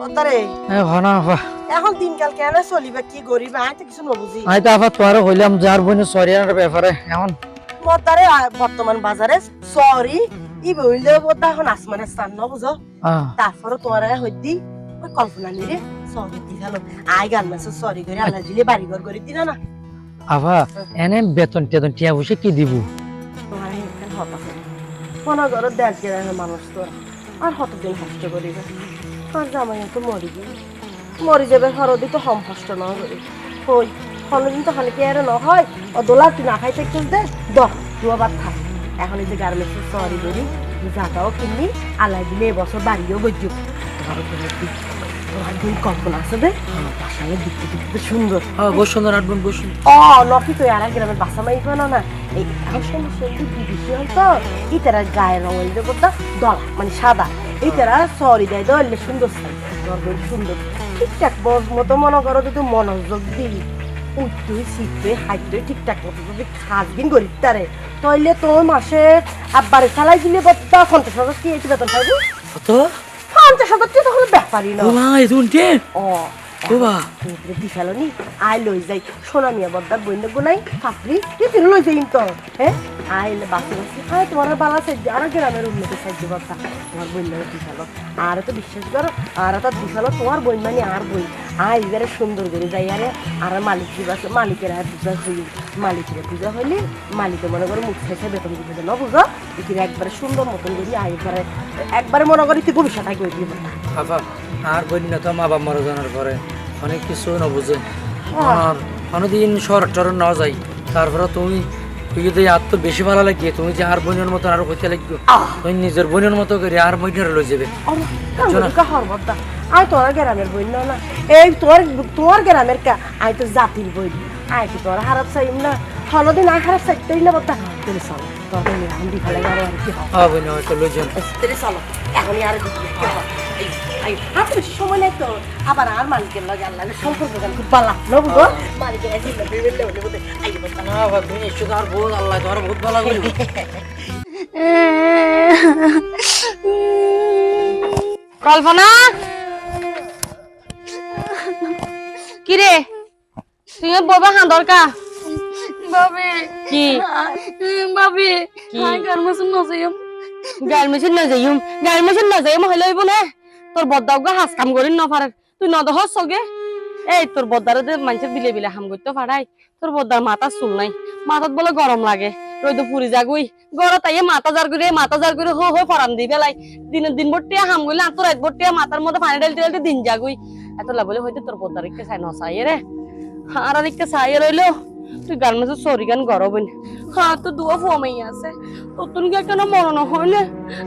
ওতারে এ হনা আফা এখন দিনকাল কেন চলিবে কি করিবে আমি তো কিছু নবুঝি আমি তো আফা তোয়ারও হইলাম যার বোনে সরিয়ার ব্যাপারে এখন মতারে বর্তমান বাজারে সরি ই বইলে বোধ এখন আসমানের স্থান ন বুঝো তারপরে তোমার হইদি ওই কল্পনা নিরে সরি দি গেল আই গান মাসে সরি করে আল্লাহ দিলে বাড়ি ঘর করে দিনা না আফা এনে বেতন টেতন টিয়া বসে কি দিব তোমার এখানে হতাশ মনে করো দেড় গ্রামের মানুষ তো আর কতদিন কষ্ট করিবে আর জামাই তো মরি যাবে হরদি তো হম কষ্ট না করি হই কোনদিন তো খালি কি আর না হয় ও দোলা তুই না খাইতে একটু দে তুই আবার থাক এখন এই যে গার্মেন্টস সরি করি জায়গাও কিনলি আলাই দিলে এবছর বাড়িও গজ্জু তোমার দিন কল্পনা আছে দে বাসায় দেখতে সুন্দর বহু সুন্দর আটবন বসুন নকি তো আর গ্রামের বাসা মাই পানো না এই এখন সমস্যা বিদেশি হল তো ইতারা গায়ের রঙ হইলে বলতা দলা মানে সাদা ইতারা সরি দেয় দলে সুন্দর সুন্দর ঠিকঠাক মতো মনে করো যদি মনোযোগ দিই উঠতে শিখতে হাইতে ঠিকঠাক মতো যদি খাসবিন করি তারে তাইলে তোর মাসে আব্বারে চালাই দিলে বলতা 50,000 কি এই বেতন পাইবি কত 50,000 তো কোনো ব্যাপারই না ওলাই শুনতে বাবা দি ফেলনি আই লই যাই সোনা মিয়া বদ্দার বইন গুনাই পাপড়ি কি লই যাই তো হ্যাঁ আইলে বাসে আয় তোমার বালা সাইজ আর গ্রামের উন্নতি সাইজ বদ্দা তোমার বইন দি ফেলো আর তো বিশ্বাস করো আর তো দি ফেলো তোমার বইন মানে আর বই আই এবারে সুন্দর করে যাই আরে আর মালিক দিবাস মালিকের আর পূজা হই মালিকের পূজা হইলে মালিকে মনে করো মুখ থেকে বেতন দিতে না বুঝো এখানে একবারে সুন্দর মতন করি আই একবারে মনে করি তুই ভবিষ্যৎ করে দিব আফা আর বই না তো মা বাবা মারা জানার পরে অনেক কিছু না বুঝে আর অনেকদিন শহর টর না যাই তারপরে তুমি যদি আর তো বেশি ভালো লাগে তুমি যে আর বোনের মতো আরো হইতে লাগবে তুমি নিজের বোনের মতো করে আর বোনের লই যাবে আয় তোর গ্রামের বই না এই তোর গ্রামের কা আয় তো জাতির বই আয় তো তোর খারাপ চাইম না হলদিন আয় খারাপ চাইতেই না বতা তুমি চলো তোর আমি দি ফেলে আর কি হবে না তো লই যান তুমি চলো এখনই আর আপনি সময় নাই তো আবার আর মালিকের লগে আল্লাহ সম্পর্ক খুব ভালো না বুঝো মালিকের এসে বিবেলে হলে বলতে আই বলতা না বাবা তুমি একটু আর বহুত আল্লাহ তোমার বহুত ভালো করবে কল্পনা কি রে তুই বাবা হাঁ দরকার ভাবি কি ভাবি কি? গার্মেন্টস নজাইম গাড়ি না যাইম হইলে হইব না তোর বদ্দাওগা হাস কাম করি না পারে তুই নদহ সগে এই তোর বদ্দারে যে মানুষের বিলে বিলে হাম করতে পারাই তোর বদ্দার মাথা চুল নাই মাথাত বলে গরম লাগে রইদ পুরি যাগুই গড় তাই মাথা জার করে হো হো ফরান দি ফেলাই দিন ভর্তিয়া হাম গইলে আর তোর এক ভর্তিয়া মাথার মধ্যে পানি ঢালতে দিন যাগুই এত লাভলে হইতে তোর বদ্দার ইকে চাই নসাই রে আর ইকে চাই রইলো তুই গার্মেন্টস সরি গান গরবেন হ্যাঁ তো দুয়া ফমাই আছে তোর কি কেন মরণ হইলে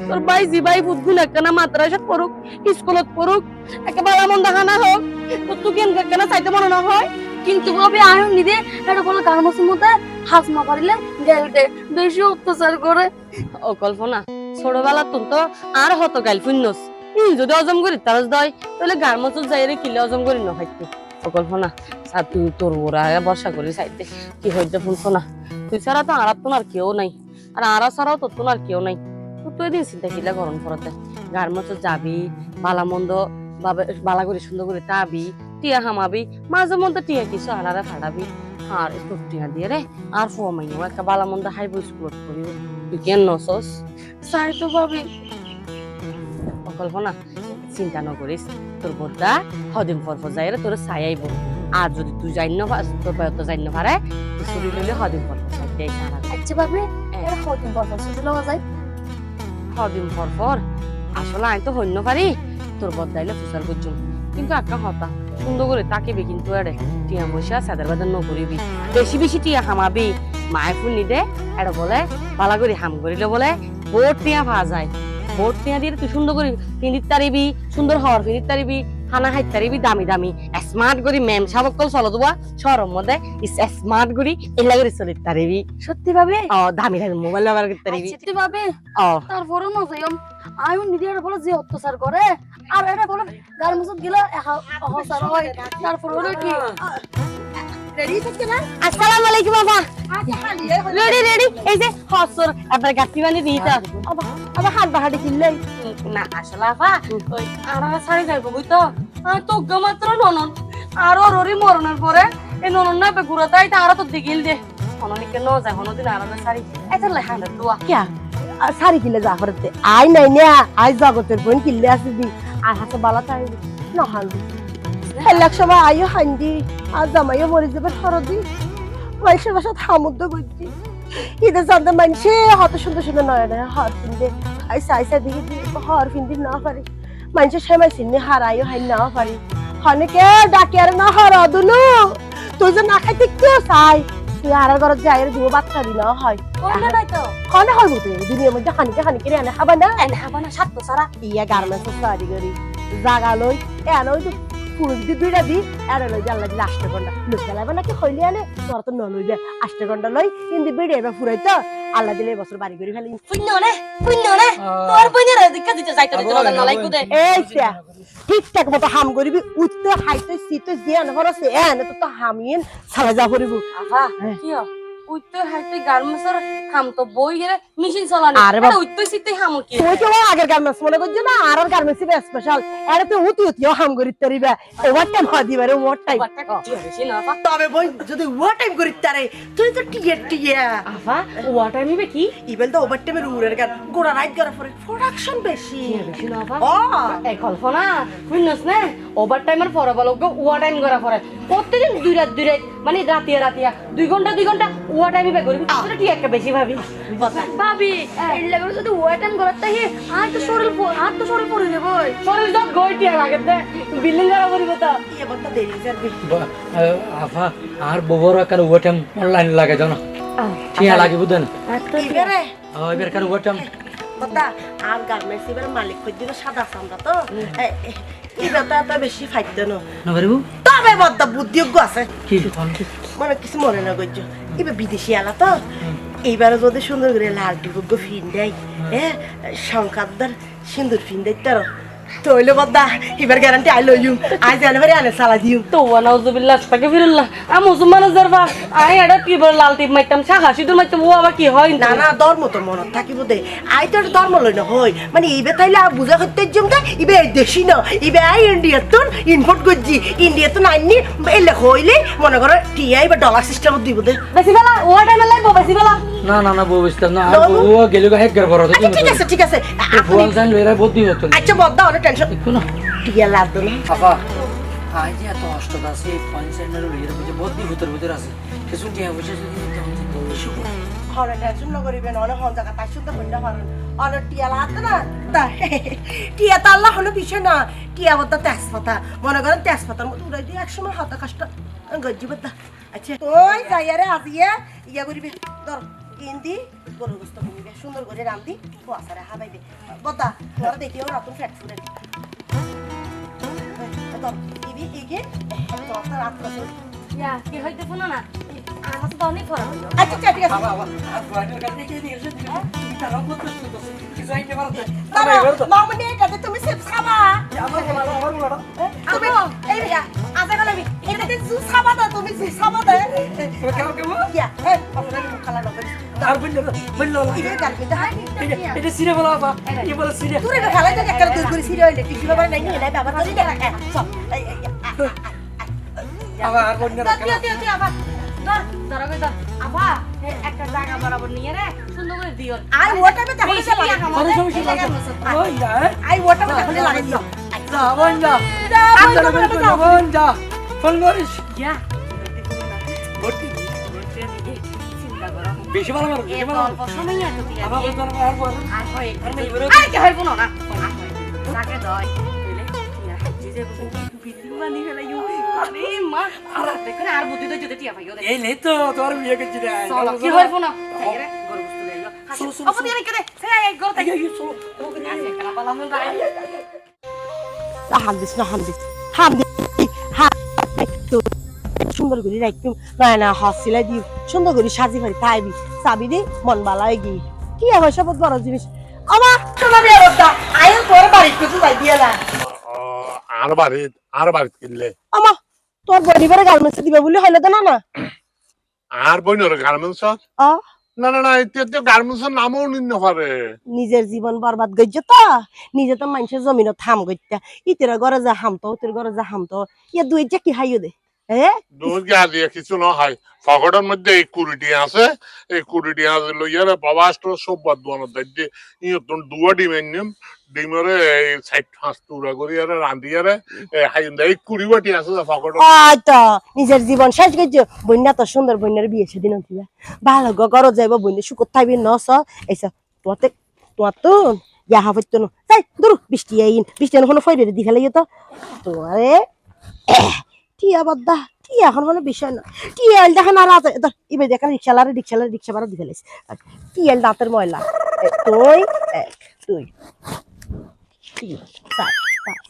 তোর বাইজি বাই বুদ্ধুন একখানা মাদ্রাসা পড়ুক স্কুলত পড়ুক একেবারে মন দেখা না হোক তোর তুই কেন কেন চাইতে মনে না হয় কিন্তু ভাবি আয়ন নিদে এটা বলে গার্মেন্টস মধ্যে হাত না পারিলে গেলতে বেশি অত্যাচার করে ও কল্পনা ছোটবেলা তুই তো আর হতো গাইল ফুন্নস যদি অজম করি তার দয় তাহলে গার্মেন্টস যাই রে কিলে অজম করি না হইতে ও কল্পনা তুই তোর ওরা বর্ষা করি চাইতে কি হইতে শুনছো না তুই ছাড়া তো আর তো আর কেউ নাই আর আরা ছাড়াও তোর তো আর কেউ নাই তুই দিন চিন্তা কিলা গরম পড়াতে গার্মেন্টস যাবি বালামন্দ বালা করে সুন্দর করে তাবি টিয়া হামাবি মাঝে মধ্যে টিয়া কিছু আনারে ফাটাবি আর একটু টিয়া দিয়ে রে আর ফমাইও একটা বালামন্দ হাইব স্কুলত করিব তুই কেন নসস চাই তো ভাবি কল্পনা চিন্তা নকরিস তোর বড়দা হদিন পর যাই রে তোর ছাই আইব আর যদি তুই জানি না তোর তো জানি না পারে ছুটি লইলে হদিন পর যাই সারা আচ্ছা ভাবি এটা কতদিন পর ছুটি লওয়া যায় হদিন পর আসলে আমি তো হইন্য পারি তোর বদলাইলে ফুসার করছুম কিন্তু একটা হতা সুন্দর করে তাকিবি কিন্তু আরে টিয়া পয়সা সাদের বাজার নকরিবি বেশি বেশি টিয়া হামাবি মায়ে ফুল নিদে এটা বলে পালা করে হাম করিলে বলে বোট টিয়া পাওয়া যায় বোট টিয়া দিয়ে তুই সুন্দর করে পিন্দিত তারিবি সুন্দর হওয়ার পিন্দিত তারিবি খানা খাইতে তারিবি দামি দামি স্মার্ট করি ম্যাম সাবকল চলো দেবা শহরের মধ্যে স্মার্ট করি এলা করে চলিতে তারিবি সত্যি ভাবি দামি দামি মোবাইল ব্যবহার করতে তারিবি সত্যি ভাবি তারপরে নজাইম আয়ন নিদে এটা বলে যে অত্যাচার করে আর এটা বলে গার্মেন্টস গেলে অহসার হয় তারপরে হলো কি রেডি থাকতে না আসসালামু আলাইকুম বাবা রেডি এই যে হসর আপনার গাছি বানি দিতে আবার হাত বাহাড়ি কিনলেন না আসলে আপা ওই আমরা সাড়ে যাইব বুঝ তো আর তো মাত্র ননদ আর ওরই মরণের পরে এই ননদ না বেগুড়া তাই তারা তো দিগিল দে অননিকে ন যায় হনদিন আরামে সারি এটা লাই হান্ডা দোয়া কিয়া শাড়ি কিলে যা করতে আই নাই না আই জগতের বোন কিনলে আসি দি আর হাতে বালা চাই না হান্দি এক সময় আইও হান্দি আর জামাইও মরে যাবে সরদি মাইসের বাসাত হামুদ্দ করছি ঈদের জানতে মানছে হত সুন্দর সুন্দর নয় নয় হার ফিনদে আইসা আইসা দিকে হার ফিনদি না পারি মানছে সেমাই চিনি হারাইও হাই না পারি অনেকে ডাকে আর না হারা দুনু তুই যে না খাইতে কেউ চাই তুই আর ঘরত যাই আর দিব বাচ্চা দিনা হয় কোনটা নাই তো কনে হয় মতো দুনিয়ার মধ্যে খানিকে খানিকে এনে খাবা না এনে হাবানা সাত তো সারা ইয়া গার্মেন্টস সারি করি জাগা লই এনে ওই পুরো দি দুইটা দি এনে লই জানলা দিলে 8 ঘন্টা লোক চালাবে নাকি হইলে আনে তোর তো নলই দে 8 ঘন্টা লই ইন্দি বেড়ে এবার ফুরাই তো আল্লাহ দিলে বছর বাড়ি করে ফেলি পুণ্য নে তোর বইনের দিকে দিতে যাইতে দিতে নালাই কুদে এইটা ঠিকঠাক মতো হাম করিবি উঠতে হাইতে সিতে যে আনে হরছে এনে তো হামিন ছালা যা করিব আফা কি হ উইতে হাইতে গার্মেন্টসের হাম তো বই গেলে মেশিন চলানি আরে বাবা। উইতে সিতে হাম কি তুই তো আগের গার্মেন্টস মনে করছ না আর গার্মেন্টস স্পেশাল এর তো উতিও হাম করি তরিবা ওভার টাইম হয় দিবারে ওভার টাইম বাটটা কি বেশি না আফা তবে বই যদি ওভার টাইম করি তারে তুই তো টিয়া আফা ওয়া টাইম হবে কি ইবেল তো ওভার টাইমের উড়ের গান গোড়া রাইট করা পরে প্রোডাকশন বেশি বেশি না আফা ও এই কল্পনা বুঝনস না ওভার টাইমের পরে বলো ওয়া টাইম করা পরে প্রত্যেকদিন দুই রাত মানে রাতিয়া 2 ঘন্টা ওয়া টাইমই বে করবি তোরা ঠিক একটা বেশি ভাবি ভাবি এই লেভেল যদি ওয়েটান করতে হি আর তো শরীর পড়ে যাবে শরীর সব গইটি লাগে দে বিল্ডিং করা করিব তো ইয়ে বলতে দেরি যাবে আফা আর ববর কার ওটাম অনলাইন লাগে জানো ঠিয়া লাগে বুঝেন ইবেরে এবার কার ওটাম কথা আর গার্মেন্টস এবার মালিক কই দিবে সাদা চামড়া তো ইবে তো বেশি ফাইদ না না পারিবু তবে বদ্ধ বুদ্ধিজ্ঞ আছে কি মানে কিছু মনে না করছো এবার বিদেশি আলা তো এইবারও যদি সুন্দর করে লাল টিপুগ্য ফিন দেয় হ্যাঁ সংকারদার সিন্দুর ফিন দেয় তার তো হইলে বদ্দা এবার গ্যারান্টি আই লই আজ জানুয়ারি আনে সালা দিউ তো নাউজুবিল্লাহ আস্তাগফিরুল্লাহ আ মুসলমানের জারবা আই এটা কি বল লাল টিপ মাইতাম শাখা সিঁদুর মাইতাম ও আবার কি হয় না না ধর্ম তো মনত থাকিব দে আই তো ধর্ম লই না হই মানে ইবে তাইলে বুঝা করতে জমটা ইবে দেশি না ইবে আই ইন্ডিয়া তো ইম্পোর্ট করছি ইন্ডিয়া তো নাইনি এলে হইলে মনে করো টিআই বা ডলার সিস্টেম দিব দে বেশি বেলা ও টাইমে লাগবো বেশি বেলা না বউ বুঝতাম না আর বউ গেলে হেক গর বড় আচ্ছা ঠিক আছে ফুয়াল জান লইরা বুদ্ধি হতো আচ্ছা বদ্দা অনেক টেনশন একটু না টিয়া লাগতো না আফা আই যে এত কষ্ট আছে পঞ্চায়েতের লইরা বুঝে বুদ্ধি ভিতর আছে কিছু টিয়া বুঝে যদি হরে টেনশন না করিবেন অনেক হন জায়গা তাই শুদ্ধ হইনা হরন অনেক টিয়া লাগতো না তা টিয়া তো আল্লাহ হলো বিষয় না টিয়া বদ্দা তেজপাতা মনে করেন তেজপাতার মতো উড়াই দিয়ে একসময় হাত কষ্ট গজ্জি বদ্দা আচ্ছা ওই যাইয়ারে আজিয়া ইয়া করিবে ধর ইন্দি গরু গোস্ত করিবে সুন্দর করে রান্ধি কুয়াশারে হাবাইবে বদ্দা তোরা দেখিও নতুন ফ্যাট ফুডে ধর ইবি ইগে তোরা রাত করে ইয়া কি হইতে ফোনা না আমার তো অনেক ফরক আচ্ছা ঠিক আছে মামুনি এটাতে তুমি চিপস খাবা তুমি এই আজে গলাবি এটাতে জুস খাবা না তুমি জুস খাবা না ইয়া এই আপনার মুখ খালা লাগবে আর বললো ইরে কালকে হাই এটা সিরে বলা বাবা কি বলে সিরে তুই এটা খালা থেকে একটা দুই করে সিরে হইলে কিছু ব্যাপার নাই না বাবা ধরি না সব বাবা আর বন্যা তুই আবার ধর ধরা কই ধর আবা একটা জায়গা বরাবর নিয়ে রে সুন্দর করে দিও আই ওটাতে তাহলে লাগে ওই যা আই ওটাতে তাহলে লাগে দিও বন্যা বন্যা ফোন করিস ইয়া ভর্তি চিন্তা করো বেশি ভালো মারো বেশি ভালো অল্প সময় আর তুই আবার বলতাম আর বল আর হয় আর কি হইব না তাকে দয় কইলে ইয়া জিজে বিল্ডিং বানি ফেলাইও আরে মা আর দেখুন আর বুদ্ধি তো যদি টিয়া পাইও রে এই লে তো তোর বিয়ে করছিস রে চলো কি হইব না রে গরু বস্তু লইলো আপনি এনে কেদে এই গরু তাই চলো আজকে কালা পালাম না তাই হামদিস না হামদিস তো সুন্দর করে রাখতুম না হসিলা দিও সুন্দর করে সাজি ফারি তাইবি চাবি দি মন ভালো হয়ে গিয়ে কি হয় সব বড় জিনিস আমার শোনা বিয়ে বলতা আইন তোর বাড়ি কিছু যাই দিয়ে না আর বাড়ি কিনলে আমা তোর বডিবারে গার্মেন্টস দিবে বলি হইলে তো না আর বইনর গার্মেন্টস আ না না না এতে গার্মেন্টসের নামও নিন না পারে নিজের জীবন বরবাদ গইছে তো নিজে তো মানুষের জমিন থাম গইতা ইতেরা ঘরে যা হামতো ইতের ঘরে যা হামতো ইয়া দুই যে কি হাইও দে হ্যাঁ দুধ গা দিয়ে কিছু না হয় ফকটের মধ্যে এই কুড়িটি আছে এই কুড়িটি আছে লইয়ারে বাবাস্ত্র সব বাদ বানো দেখি ইয়ে তোর দুয়া ডিম এনিম ডিমরে এই সাইড ফাঁস তুরা করিয়ারে রান্ধিয়ারে হাই এই কুড়িবাটি আছে ফকটের তো নিজের জীবন শেষ গইছে বন্যা তো সুন্দর বন্যার বিয়ে সেদিন দিবা ভালো ঘর যাইব বন্যা সুকত থাকবি নস এইসব তোতে তোর তো ইয়া হইত না তাই দূর বৃষ্টি আইন বৃষ্টি কোনো ফয়রে দি ফেলাই তো তোমারে টিয়া বদ্দা টিয়া এখন কোনো বিষয় না টিয়াল দেখেন আর এবার দেখেন রিক্সা ভাড়া দি ফেলাইছে টিয়াল দাঁতের ময়লা তুই এক দুই তিন চার পাঁচ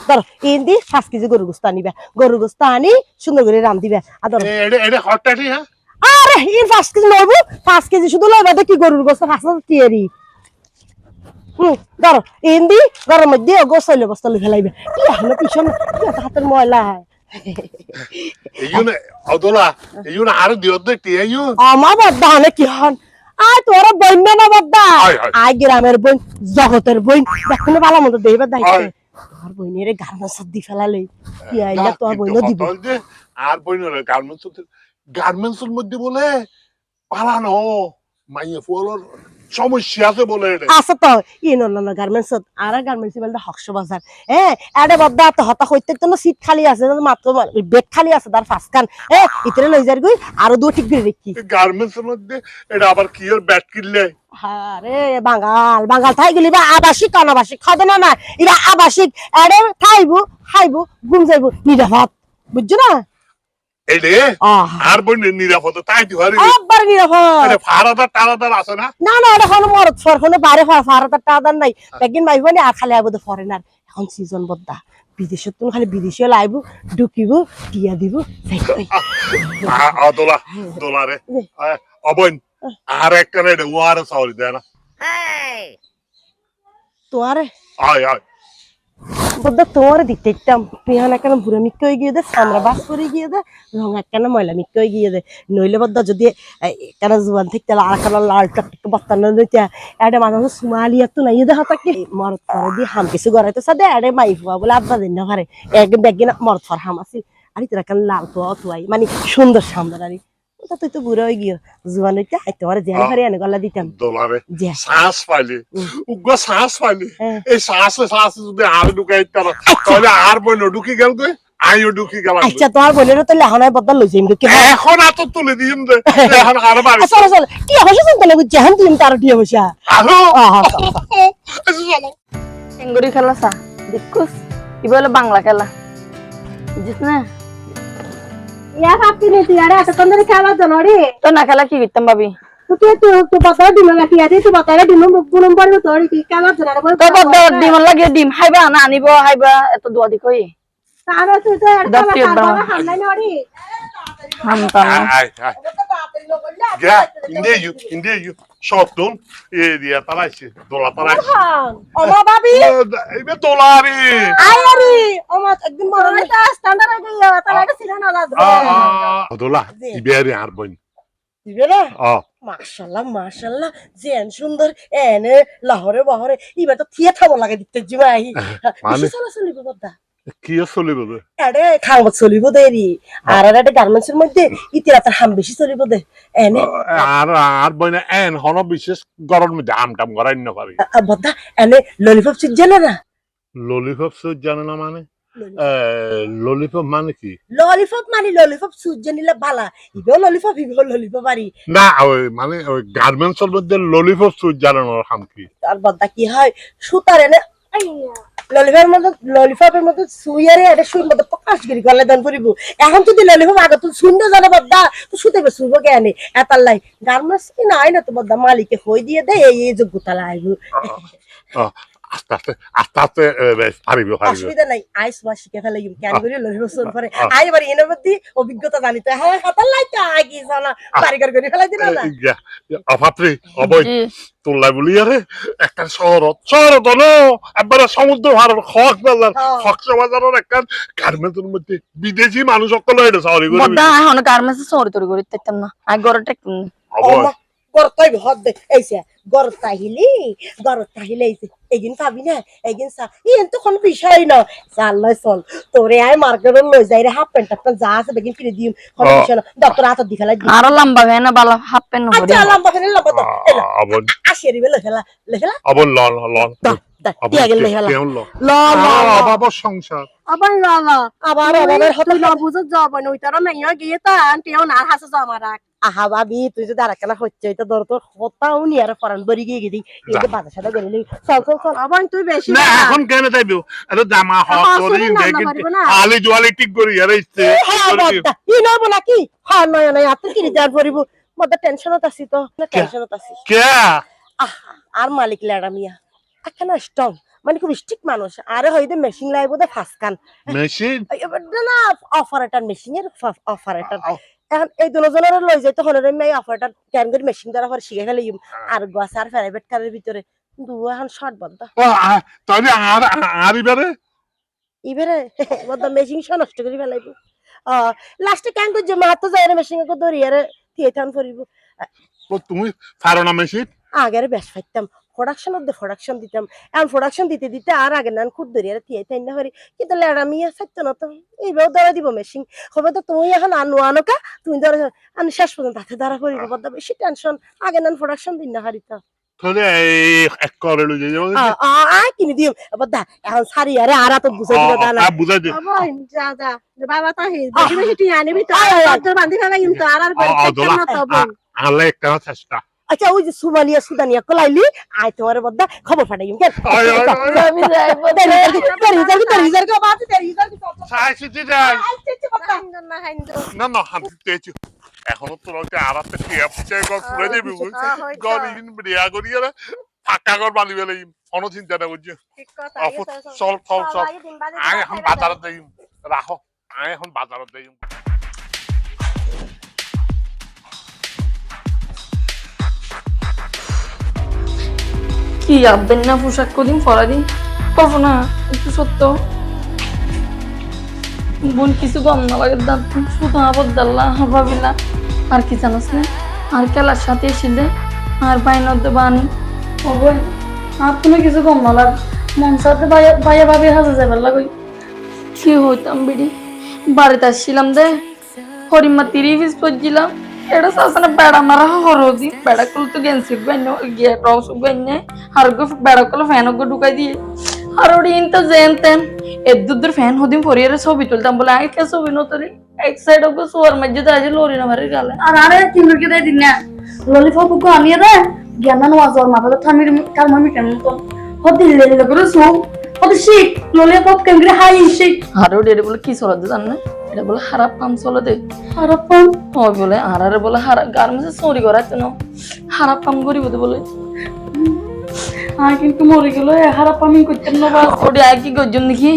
ধরো ইন্দি 5 কেজি গরুর গোস্ত আনিবা গরুর গোস্ত আনি সুন্দর করে রাম দিবা আর ধরো এটা হটটাটি হ্যাঁ আরে ইন 5 কেজি লইবো 5 কেজি শুধু লইবা দেখি গরুর গোস্ত 5 টিয়ারি ধরো ইন্দি গরম মধ্যে গোস্ত লই বস্তা লই ফেলাইবা কি হলো পিছন কি হাতের ময়লা এইজন্য অদলা এইজন্য আর দিও দেখতে এইজন্য আমার বদ্দা হলে কি হন আয় তোর বইন না বদ্দা আয় গ্রামের বইন জগতের বইন দেখুন ভালো মতো দেইবা দাইছে তোর বইনের গার্মেন্টস দি ফেলালে কি আইলা তোর বইন দিব আর বইনের গার্মেন্টসের মধ্যে বলে পালানো মাইয়া ফলোর সমস্যা আছে বলে আছে তো ইন গার্মেন্টস আর গার্মেন্টস বলতে হকশ বাজার এডে বদ্দা তো হতা হইতে তো সিট খালি আছে মাত্র বেড খালি আছে তার ফাঁসখান ইতরে লই যার গই আরো দুটো ঠিক করে রেখি গার্মেন্টস এর মধ্যে এটা আবার কি এর ব্যাট কিনলে আরে বাঙাল থাই গলি বা আবাসিক অনাবাসিক খাদে না এরা আবাসিক এডে থাইবো খাইবো ঘুম যাইবো নিরাপদ বুঝছো না এডে আর বই নিরাপদ তাই দি হারি একবার নিরাপদ এটা ফারাদার টারাদার আছে না না না এটা কোনো মরদ ফরখনে বাইরে ফারাদার টারাদার নাই একদিন মাইবনি আর খালি আইবো ফরেনার এখন সিজন বদ্দা বিদেশে তুমি খালি বিদেশে লাইবো ঢুকিব টিয়া দিব দোলা দোলারে অবন আর একটা রে ওয়ার সরি দেনা তোরে আয় আয় বদ্দা তোরে দিতে একদম পিয়ান একটা বুড়া মিক্ক হয়ে গিয়ে দে সামরা বাস করে গিয়ে দে রং একটা ময়লা মিক্ক হয়ে গিয়ে দে নইলে বদ্দা যদি কেন জুয়ান থেকে তাহলে আর একটা লাল টক বস্তা না দিতে এটা মানুষ সুমালি এত নাই দেখা থাকে মরদ ফর দিয়ে হাম কিছু গড়াইতে সাদে আরে মাই ফুয়া বলে আব্বা দিন না পারে একদিন ব্যাগিন মরদ ফর হাম আছে আর তোরা কেন লাল তো অথুয়াই মানে সুন্দর সামদার আরে তুই তো বুড়া হয়ে গিয়ে জুয়ান হইতে তোমার জেল ভরে এনে গলা দিতাম দোলারে শ্বাস পাইলে উগ্র শ্বাস পাইলে এই শ্বাস যদি আর ঢুকাই তাহলে আর বই ঢুকি গেল তুই আইও ঢুকি গেল আচ্ছা তোমার বোনের তো লেহনায় বদল লইছে ঢুকি এখন এত তুলে দিম দে এখন আর বাড়ি চলো চলো কি হইছে চিন্তা লাগু জাহান তুমি তার টিয়া বসা আলো এঙ্গুরি খেলা সা দেখুস ইবা হলো বাংলা খেলা বুঝিস না ইয়া ভাবতি নে তুই আরে এত তন্দরে খেলা জনরে তো না খেলা কি করতাম ভাবি তো বাতা ডিম রাখি আছে তো বাতা ডিম গুলম পড়বে তোর কি খেলা জনরে বল তো বড় ডিম লাগে ডিম খাইবা না আনিব খাইবা এত দোয়া দি কই তার তুই তো আর খেলা হামলাই নরি হামতা আয় আয় গা ইন্দে ইউ শর্টন এ দিয়া তারাইছে দোলা তারাইছে ওমা ভাবি এইবে দোলারি আয়ারি ওমা একদিন বড় না স্ট্যান্ডার্ড হয়ে গেল তাহলে এটা ছিল না দোলা ইবেরি আর বইন দিবে না মাশাআল্লাহ জেন সুন্দর এনে লাহোরে বহরে ইবা তো থিয়ে থামো লাগে দিতে জিমাই মানে চলিব বদ্দা কি চলিব দে আরে খাওয়া চলিব দেরি আর একটা গার্মেন্টস এর মধ্যে ইতিরা তার হাম বেশি চলিব দে এনে আর বইনা এন হন বিশেষ গরম মধ্যে আমটাম গরাই না পারি বদ্দা এনে ললিপপ সুজ জানে না ললিপপ সুজ জানে না মানে ললিপপ মানে কি ললিপপ সুজ জানিলে ভালা ইবেও ললিপপ পারি না ওই মানে ওই গার্মেন্টস এর মধ্যে ললিপপ সুজ জানে না হাম কি আর বদ্দা কি হয় সুতার এনে ললিপপের মধ্যে সুইয়ারে এটা সুইর মধ্যে প্রকাশ করি গলে দান করিব এখন যদি ললিপপ আগে তুই সুন্দর জানা বদ্দা তুই শুতে শুইব কেন এতার লাই গার্মেন্টস কি নাই না তো বদ্দা মালিকে হই দিয়ে দে এই যোগ্যতা লাইব আস্তে আস্তে পারিব অসুবিধা নাই আইস বা শিখে ফেলে কেন করি ললিপপ সুন পরে আই এবার এর মধ্যে অভিজ্ঞতা জানিতে হ্যাঁ হাতার লাই তো আগে জানা কারিগর করে ফেলাই দিল না অপাত্রি অবৈ তোলাই বলি আরে একটা শহরত ন একবারে সমুদ্র ভারত কক্সবাজারের একটা গার্মেন্টসের মধ্যে বিদেশি মানুষ সকল এটা সরি করে বদ্দা এখন গার্মেন্টস সরি তরি করি তেতাম না আই গরটা আবার গরতাই হদ দে এইছে গরতাহিলি এইছে এগিন পাবি না এগিন সা ইন তো কোন বিষয় না চাল্লাই চল তোরে আই মার্কেটে লই যাই রে হাফ প্যান্ট একটা যা আছে বেগিন কিনে দিম কোন বিষয় না ডক্টর হাত দি ফেলাই দি আরো লম্বা ভেনা বালা হাফ প্যান্ট নবরে আচ্ছা লম্বা ফেলে লম্বা তো আবার আসেরি বেলে খেলা লেখলা আবার লন টিয়া গেল লেখলা কেমন ল ল ল আবার সংসার আবার লালা আবার হত তুই না বুঝে যাব না ওইটারও মাইয়া গিয়ে তা আন্টিও না হাসে আমার আহা ভাবি তুই যদি আরেকখানা হচ্ছে এটা ধর তোর হতাও নি আর ফরান বরি গিয়ে গেদি এই যে বাজার সাথে গেলি চল আবার তুই বেশি না এখন কেন যাইবো এটা জামা হট করে দেখেন আলি জোয়ালি ঠিক করি আর ইচ্ছে ই না বলা কি হ্যাঁ নয় নয় আপনি কি রিজার্ভ করিব মধ্যে টেনশনত আছি তো টেনশনত আছি কে আহা আর মালিক লেডা মিয়া একখানা স্ট্রং মানে খুব স্ট্রিক মানুষ আরে হইতে মেশিন লাইবো দে ফাসকান মেশিন না অপারেটর মেশিনের অপারেটর এখন এই দুজনের লই যাই তখন আমি অপারেটর ক্যান করে মেশিন দ্বারা পরে শিখে ফেলে আর গোয়াস আর প্রাইভেট কারের ভিতরে দু এখন শর্ট বন্ধ তাহলে আর ইবারে বদ্ধ মেশিন নষ্ট করে ফেলাইব লাস্টে ক্যান করে জমা হাতে যাই রে মেশিন কো দরি আরে থিয়েটান করিব তুমি পারো না মেশিন আগের বেশ ফাইতাম প্রোডাকশন দিতাম এখন প্রোডাকশন দিতে দিতে আর আগে নান খুদ ধরি আর থিয়েটাই না করি কিন্তু লেডা মিয়া ফাইতো না তো এইভাবে ধরা দিব মেশিন হবে তো তুমি এখন আনোকা তুমি ধরো আমি শেষ পর্যন্ত হাতে ধরা করিব বদ্ধ বেশি টেনশন আগে নান প্রোডাকশন দিন না হারিতা তাহলে এক করে লই যাও কিনে দিও বদ্ধ এখন সারি আরে আর তো বুঝাই দিও দানা বুঝাই দে যা বাবা তা হে বেশি বেশি তুই আনিবি তো তোর বান্ধি ফেলা কিন্তু আর না তো আলে একটা চেষ্টা আচ্ছা ওই যে সুমালিয়া সুদানিয়া কলাইলি আই তোমার বদ্ধ খবর ফাটাই কেন আমি যাইবো রিজার্ভ কে বাত রিজার্ভ কি সাইসিটি যাই না না হাতে তেচু এখনো তো রকে আরাতে টিয়াপচে গর পুরে দিবি গর ইন বিয়া করিয়া ফাঁকা ঘর বানি বেলে কোনো চিন্তা না বুঝছো ঠিক কথা চল আয় এখন বাজারে দেই রাখো আয় এখন বাজারে দেই কি আবদান না পোশাক কদিন পরা দিন করবো না একটু সত্য বোন কিছু কম না লাগে দাঁত শুধু আবদাল্লা ভাবিলা আর কি জানাস না আর খেলার সাথে এসেলে আর বাইনতে বানি ওই আর তুমি কিছু কম না লাগ মন সাথে বাইয়া ভাবি হাজা যাবার লাগই কি হইতাম বিড়ি বাড়িতে আসছিলাম দে হরিমা 30 পিস পড়ছিলাম এটা সাসনা বেড়া মারা হরদি বেড়া কল তো গেন্সি বেন্য গিয়ে রস বেন্য আর গো বেড়া কল ফ্যান গো ঢুকাই দিয়ে আর ওডি ইনতো জেনতেন এদ্দুর ফ্যান হদিম পরিয়ারে ছবি তুলতাম বলে আই কে ছবি নতরি এক সাইড গো সোয়ার মধ্যে দাজি লরি না মারি গালে আর আরে কিনুর কে দেই দিন না ললিপপ গো আমি রে জ্ঞান ওয়াজর মাথা থামির কালমামি কেন তো হদি লেলে করে সো হদি শিখ ললিপপ কেমনে হাই শিখ আর ওডি বলে কি চলতে জান না এটা বলে খারাপ কাম চলে দে খারাপ কাম ওই বলে আরে বলে গার্মেন্টসে চুরি করাইতো না খারাপ কাম করিব তো বলে আর কিন্তু মরে গেল খারাপ কাম করতেন না বাস ওডি আই কি গজন দেখি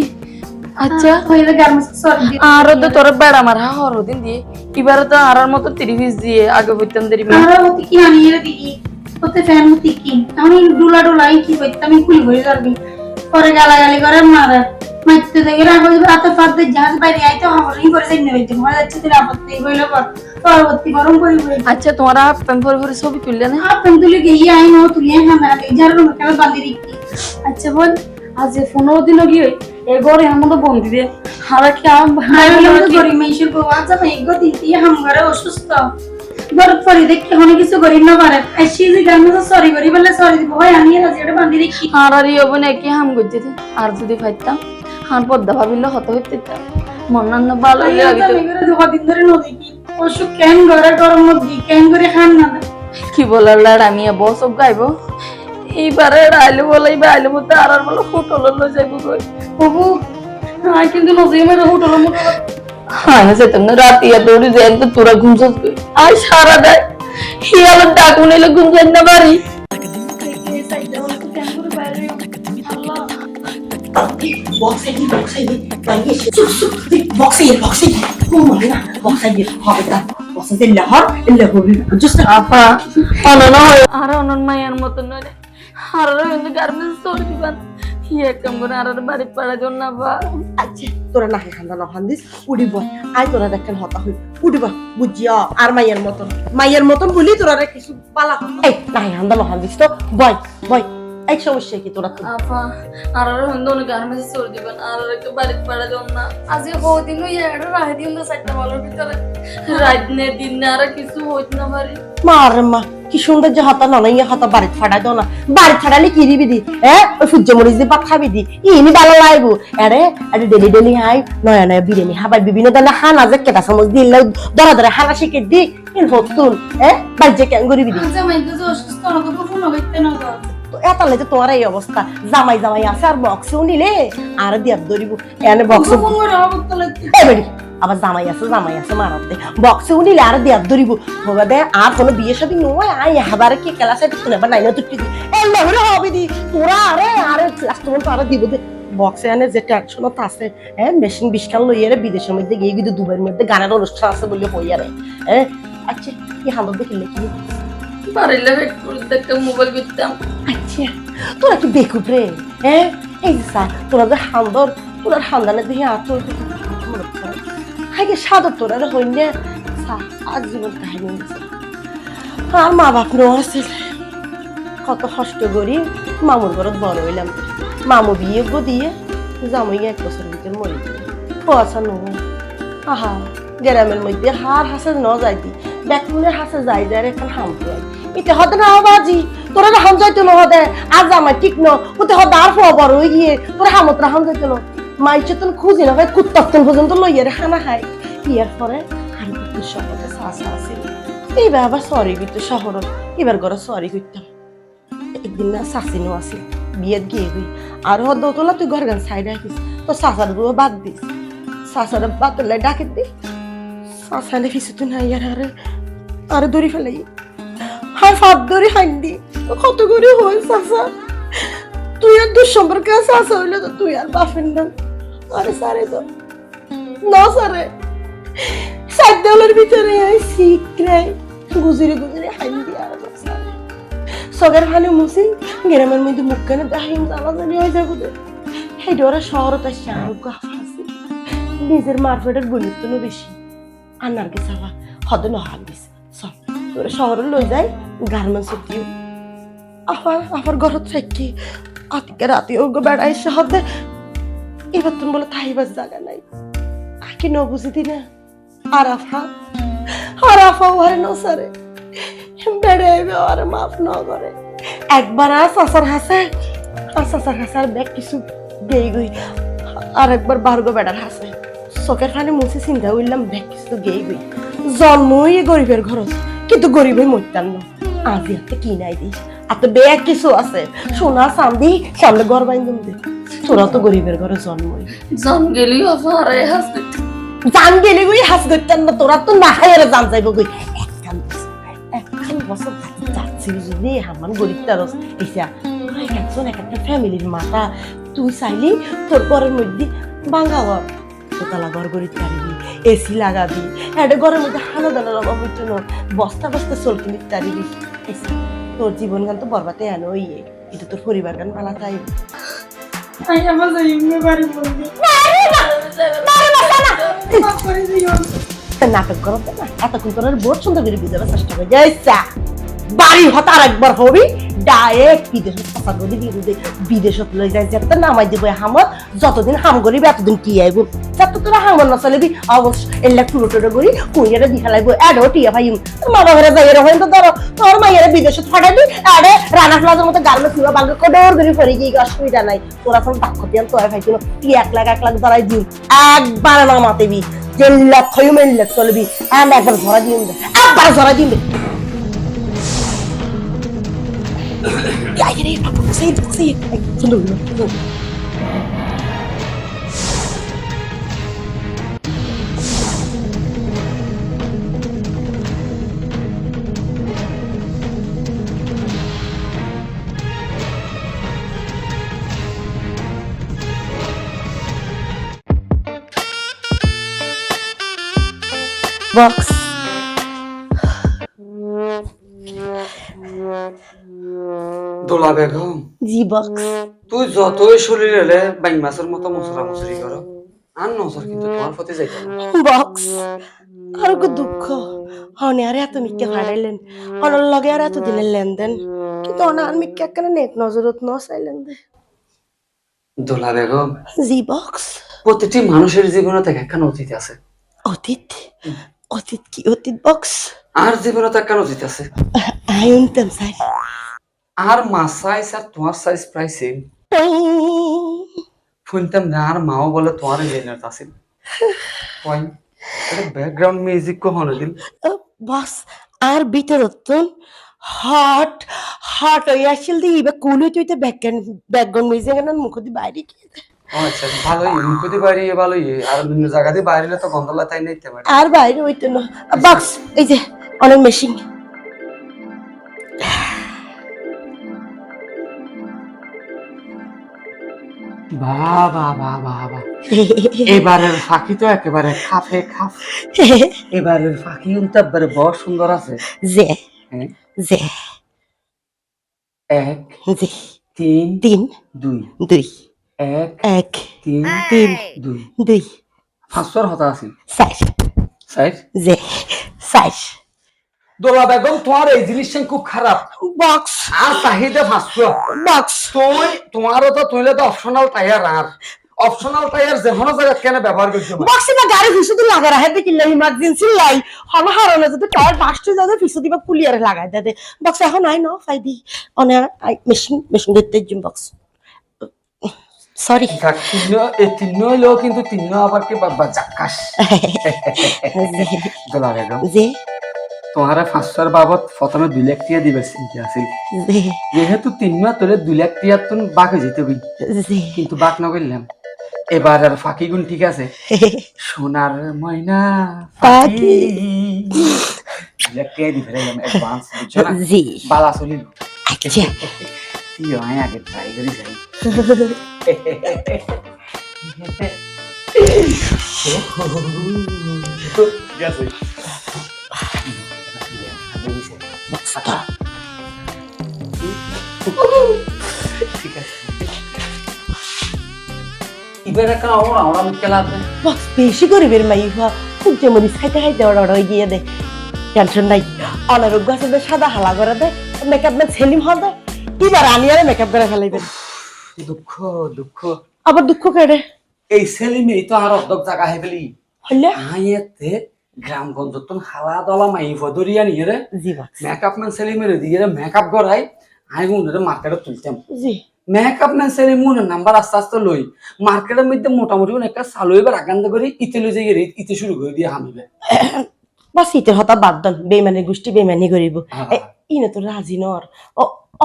আচ্ছা হইলে গার্মেন্টস সরি আর তো তোর বেড়া মারা হরদিন দিয়ে এবারে তো আরার মতো 30 পিস দিয়ে আগে বইতাম দেরি আর হতে কি আমি এর দিই হতে ফ্যান হতে কি আমি ডুলা কি কইতাম আমি খুলি হয়ে যাবি পরে গালাগালি করে মারা মাইতে দেখে রাখো রাতে ফাতে জাহাজ বাইরে আইতো হামলিং করে যাই নেবে মনে যাচ্ছে তুই আপত্তি হইলো পর পরবর্তী গরম করি বলে আচ্ছা তোমার প্রেম পরে ছবি তুললে না আপন তুলি গিয়ে আই নো তুই না যার রুম কেন বাঁধি রেখি আচ্ছা বল আজ 15 দিন গিয়ে এ ঘরে আমার তো বন্দি দে হারা কি আম ভাই গরি মেশির গো আজ আমি এগো দিতি হাম ঘরে অসুস্থ বরফ পরি দেখে অনেক কিছু করি না পারে এসি যে গামে সরি করি বলে সরি দিব ভাই আমি রাজি এটা বাঁধি রেখি আর আর ইবন কি হাম গজ্জে দে আর যদি ফাইতাম হান পদ্দা ভাবিলে হত হইতে মন্নান্ন ভালো লাগে তো আমি করে দুদিন ধরে নদী কি অসুখ কেন ঘরে গরম মধ্যে কেন করে খান না কি বলার লাড়ামি বস সব গাইবো এইবারে আইলে বলে আইলে মধ্যে আর বলে হোটেল লো যাইবো কই বাবু আই কিন্তু নদী মেরে হোটেল মতো হ্যাঁ যেতাম না রাতি আর দৌড়ি যাই তো তোরা ঘুমছস আই সারা দেয় হিয়াল ডাকু নিলে ঘুম যাই না বাড়ি আপা অনন হয় আর অনন মায়ের মতন নয় আর গার্মেন্টস তোর দিবান কি এক কাম করে আর বাড়ি পাড়া জন না বা আচ্ছা তোরা নাকি খান্দা না খান্দিস উড়িব আয় তোরা দেখেন হতা হই উড়িব বুঝিয়া আর মাইয়ের মতন বলি তোরা কিছু পালা এই নাকি খান্দা না খান্দিস তো বয় এক সমস্যা কি তোরা আপা আর হন্দ অনেক গার্মেন্টস চলে দিবেন আর একটু বাড়ি পাড়া জন না আজকে বহুদিন হই এটা রাহে দিন তো সাইডটা ভালোর ভিতরে রাত নে দিন না আর কিছু হইত না পারি মা কি সুন্দর যে হাতা ননাইয়া হাতা বাড়ি ফাড়াই দাও না বাড়ি ফাড়ালে কি দিবি দি ওই সূর্যমরিচ দিয়ে ভাত খাবি দি ইনি ভালো লাগবো আরে ডেলি হাই নয়া বিরিয়ানি হাবাই বিভিন্ন ধরনের হানা যে কেটা চামচ দিলে ধরা হানা শিখে দি হতুন বাড়ি যে কেন করিবি দি জামাই তো অসুস্থ না তো ফোন হইতে না তো এতালে যে তোমার এই অবস্থা জামাই আছে আর বক্সেও নিলে আর দিয়া ধরিব এনে বক্স ফোন করে অবস্থা লাগছে এবারে আবার জামাই আছে মারাতে বক্সে উনিলে আর দেয়ার ধরিব হবে দে আর কোনো বিয়ে শাদী নয় আই হাবার কি ক্লাসে শুনে বা নাইনা তুই এই নহরে হবে দি তোরা আরে ক্লাস তো আর দিব দে বক্সে এনে যে টেনশনত আছে মেশিন বিশকাল লইয়ারে বিদেশের মধ্যে গিয়ে কিন্তু দুবাইয়ের মধ্যে গানের অনুষ্ঠান আছে বলে হইয়ারে আচ্ছা কি হালত দেখিলে কি পারিলে দেখতে মোবাইল বিকতাম আচ্ছা তোরা কি বেকুব রে এই যে স্যার তোরা যে হান্দর তোরা হান্দানে দেখে আচল আগে সাদর তোরা হইলে আজীবন কাহিনী আর মা বাপ নো আছে কত কষ্ট করি মামুর ঘরত বড় হইলাম মামু বিয়ে গো দিয়ে জামাই 1 বছর ভিতর মরে গেল পয়সা নো আহা গ্রামের মধ্যে হার হাসে ন যাই দি ব্যাকুনের হাসে যাই এখন হাম পাই এটা হতে না বাজি তোরা হাম যাইতো না হতে আর জামাই ঠিক ন ওতে হতে আর বড় হয়ে গিয়ে তোরা হামত হাম যাইতো না মাইছে তো খুঁজি না ভাই কুত্তাতন পর্যন্ত লইয়ারে খানা খাই ইয়ার পরে আর একটু শহরে সাসা আছে এইবার আবার সরি করতে শহর এবার ঘরে সরি করতাম একদিন না শাসিনও আছে বিয়ের গিয়ে গই আর হদ তোলা তুই ঘর গান সাইড রাখিস তো শাসার গুলো বাদ দিস শাসার বাতলে ডাকে দি শাসানে ফিসে তুই না ইয়ার আরে দড়ি ফেলাই হাই ফাঁদ দড়ি হাইন্দি কত করে হই শাসা তুই আর দুঃসম্পর্কে শাসা হইলে তো তুই আর বাফেন না আরে সারে তো না সারে সাত দেওয়ালের ভিতরে শিখরে গুজরে হাইন্দি আর সারে সগের ভালো মুসি গ্রামের মধ্যে মুখ কেন দাহিম জানাজানি হয়ে যাবো হেঁটে ওরা শহরত আসছে আরোগ্য হাসি নিজের মারফেটের বলিত্ব বেশি আর নারকে সাফা হদে নহাল দিস সব তোরা শহরে লই যায় গার্মেন্টস দিও আবার ঘরত থাকি আজকে রাতে ওগো বেড়াই এসে হদে এবার তুমি বলে থাইবার জায়গা নাই আকি ন বুঝিতি না আরাফা ওরে ন সারে বেড়াইবে ওরে মাফ ন করে একবার সাসার হাসে আর ব্যাগ কিছু গেই গই আর একবার বারগো বেড়ার হাসে চোখের ফানে মুছে চিন্তা করলাম ব্যাগ কিছু গেই গই জন্মই গরিবের ঘরত কিন্তু গরিবই মরতাম না আজি হাতে কি নাই দিস আর তো ব্যাগ কিছু আছে সোনা চান্দি সামনে ঘর বাইন্দুম দে তোরা তো গরিবের ঘরে জন্মই জান গেলি আরে হাসতে জান গেলি গই হাস করতেন না তোরা তো না হায়ার জান যাইব গই একখান বছর যাচ্ছি যদি হামান গরিব তারস এসা একজন একটা ফ্যামিলির মাতা তুই চাইলি তোর ঘরের মধ্যে বাঙ্গাওয়ার দোতলা ঘর গরিব পারিবি এসি লাগাবি একটা ঘরের মধ্যে হানা দানা লাগাবো বস্তা চল কিনি পারিবি এসা তোর জীবন গান তো বরবাতে আনো ইয়ে এটা তোর পরিবার গান পালা চাই নাটক করো না এতক্ষণ তোর বহুত সুন্দর করে বুঝাবার চেষ্টা করে যাইছা বাড়ি হতার একবার হবি ডাইরেক্ট বিদেশত লই যাই যেতে নামাই দিব হামত যতদিন হাম করিবি এতদিন কি আইব যত তোরা হামর না চলিবি অবশ্য এলা টুটো টুটো করি কুইয়ারে দিহা লাগবো এডো টিয়া ভাই মা বাবারে যাই রহেন তো ধরো তোর মাইয়ারে বিদেশত ফাটাবি আরে রানা প্লাজার মতো গার্মেন্টস পুরো বাঙ্গা কোডর করে ফরি গিয়ে অসুবিধা নাই তোরা কোন টাকা দিয়ান তো ভাই কিনো তুই 1 লাখ ধরাই দিও একবার না মাতেবি যে লক্ষ মেন লক্ষ চলবি আমি একবার ধরা দিও একবার ধরা দিও Ya, saya. Tunggu dulu. Box. দোলা বেগম, জি বক্স। তুই যতই শরীরে বাইং মাছের মতো মশলা মশরি করো, আর নজর কিন্তু তোমার প্রতি যাইতে না। বক্স আর কো দুঃখ হনে আর এত মিক্কে ফাড়াইলেন অনর লগে আর এত দিনের লেনদেন কিন্তু অনার মিক্কে কেন নেক নজরত ন চাইলেন দে। দোলা বেগম, জি বক্স। প্রতিটি মানুষের জীবনে থেকে একখান অতীত আছে। অতীত? অতীত কি অতীত বক্স? আর জীবনে তো একখান অতীত আছে। আই উনতেম চাই। আর মা সাইজ আর তোমার সাইজ প্রায় সেম। শুনতাম না আর মাও বলে তোমার জেনারেট আছে। কই এটা ব্যাকগ্রাউন্ড মিউজিক কো হলো দিন। বস আর ভিতরতন হট হট হইয়া আসছিল দি ইবা কুলে তুইতে ব্যাকগ্রাউন্ড মিউজিক এর মুখ দি বাইরে কি ও আচ্ছা ভালোই মুকুদি বাড়ি ভালোই আর বিভিন্ন জায়গাতে বাইরে তো গন্ধলা তাই নাইতে পারে। আর বাইরে হইতো না বক্স এই যে অনেক মেশিন। বাবা বাবা বাবা এবারের ফাঁকি তো একেবারে খাফে খাফ। এবারের ফাঁকি কিন্তু একবারে বড় সুন্দর আছে। যে হ্যাঁ যে 1 যে 3 তিন 2 দুই 1 এক 3 তিন 2 দুই 500 হতা আছে চার সাইড। যে চার। দোলা বেগম তোমার এই জিনিসটা খুব খারাপ। বক্স আর চাহিদা 500 বক্স তোমারও তো তুইলে তো অপশনাল টায়ার আর অপশনাল টায়ার যে কোনো জায়গা কেন ব্যবহার করছো? বক্সে না গাড়ি ফিসু তো লাগা রাখে দেখি না ইমার্জেন্সি লাই হল হারানো যদি টায়ার বাস্টে যাবে ফিসু দিবা কুলিয়ারে লাগাই দে বক্স এখন আই ন ফাইদি অনে আই মেশিন দিতে জিম বক্স সরি তিন্ন হইলেও কিন্তু তিন্ন আবার কি বাবা জাকাস। দোলা বেগম যে তোমার 500 বাবদ প্রথমে 2 লাখ টাকা দিবে চিন্তা আছে। যেহেতু তিন্ন তোলে 2 লাখ টাকা তুমি বাকি যেতে হই কিন্তু বাক না করলাম। এবার আর ফাঁকি গুণ ঠিক আছে। সোনার ময়না ফাঁকি 2 লাখ টাকা দিবে অ্যাডভান্স বুঝছো না? জি বালা চলিল। আচ্ছা কি হয় আগে ট্রাই করি যাই। ঠিক আছে ঠিক আছে এবার একটা ওরা ওরা খেলাতে বক্স বেশি গরিবের মাইফা খুব যে মরিস খাইতে খাইতে ওরা গিয়ে দে টেনশন নাই অনারোগ্য আছে সাদা হালা করে দে মেকআপ ম্যান সেলিম হল দে এবার আনিয়ারে মেকআপ করে ফেলাইবেন। দুঃখ দুঃখ আবার দুঃখ কেড়ে এই সেলিমে তো আর অর্ধক জায়গা হয়ে ফেলি হলে আইতে গ্রামগঞ্জ তো হালা দলা মাই ফদরিয়া নিয়ে রে জি বক্স মেকআপ ম্যান সেলিমের দিয়ে মেকআপ করাই আই মনে মার্কেটে তুলতাম। জি মেকআপ ম্যান সেলিমের নাম্বার আস্তে আস্তে লই মার্কেটের মধ্যে মোটামুটি একটা চালু এবার আগান্ত করে ইতে লই যাই ইতে শুরু করে দিয়ে হামিবে বাস ইতের হতা বাদ দন বেমানি গোষ্ঠী বেমানি করিব ইনে তো রাজি নর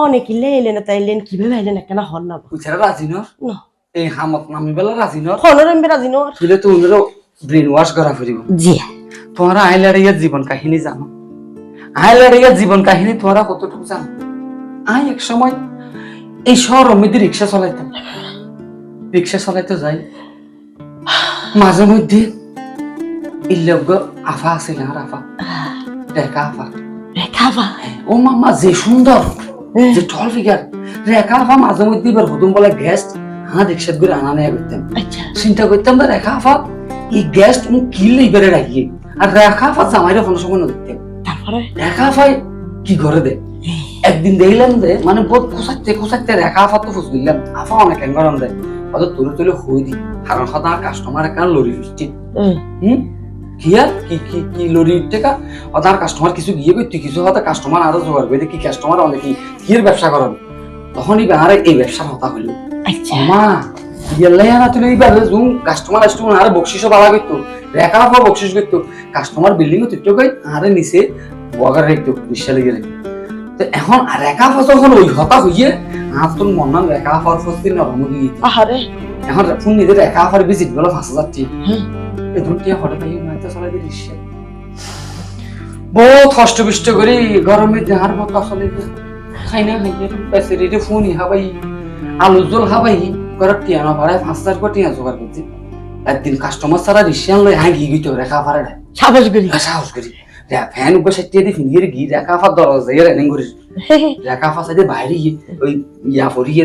অনেকে লেলেন তাইলেন কিভাবে আইলেন একটা না হল না বুঝারা রাজি নর না এই হামত নামি বেলা রাজি নর হনরেন রাজি নর তুলে তো ওদের ব্রেন ওয়াশ করা ফিরিব। জি তোমরা আইলারিয়ার জীবন কাহিনী জানো? আইলারিয়ার জীবন কাহিনী তোমরা কতটুকু জানো? আই এক সময় এই শহরের মধ্যে রিক্সা চালাইতে যাই মাঝে মধ্যে ইল্লজ্ঞ আফা আছে না আফা রেখা আফা রেখাবা ও মামা যে সুন্দর যে টল ফিগার রেখা আফা মাঝে মধ্যে এবার হুদুম বলে গ্যাস হ্যাঁ রিক্সা করে আনা নেয়া করতাম। আচ্ছা চিন্তা করতাম না রেখা আফা এই গ্যাস তুমি কিনলে এবারে রাখিয়ে আর রেখা আফা জামাইরা কোনো সময় না দেখতাম। তারপরে রেখা আফাই কি করে দে একদিন দেখলাম যে মানে বহুত খোঁচাইতে রেখা আফা তো ফুস দিলাম আফা অনেক গরম দেয় অত তুলে তুলে হই দি কারণ সদা কাস্টমার একটা লরি ফিরছি কি আর কি কি কি লরি টেকা অদার কাস্টমার কিছু গিয়ে করতে কিছু হয়তো কাস্টমার আরো জোগাড় করে কি কাস্টমার অনেক কি ব্যবসা করেন তখনই আর এই ব্যবসার হতা হইলো। আচ্ছা মা গেলে না তুই এইবার জুম কাস্টমার আসতো আর বকশিসও বাড়া করতো রেখা আফা বকশিস করতো কাস্টমার বিল্ডিং ও তুই কই আরে নিচে বগার রাখতো নিশ্চয় গেলে তো এখন রেখা আফা যখন ওই হতা হইয়ে আর তোর মন নাম রেখা আফার ফস্তি নরম দিয়ে আহারে এখন ফোন নিজে রেখা আফার ভিজিট গুলো 5000 টি এই দুটিয়া হঠাৎ পাই মাইতে চলাই দিয়ে রিক্সা বহুত কষ্ট বিষ্ট করি গরমে দেহার মতো আসলে খাই না খাই প্যাসেরিটি ফোন হাবাই আলু জল হাবাই করে টিয়া না ভাড়ায় 5000 কোটি টিয়া জোগাড় করছি একদিন কাস্টমার সারা রিক্সা লই হাই গিয়ে গিয়ে রেখা আফারে সাবাস করি সাহস করি ফ্যান উপর সাইতে দি ফিনিয়ে গি রেখা ফা দরজা যাই রানিং করিস রেখা ফা সাইতে বাইরে গিয়ে ওই ইয়া ফরিয়ে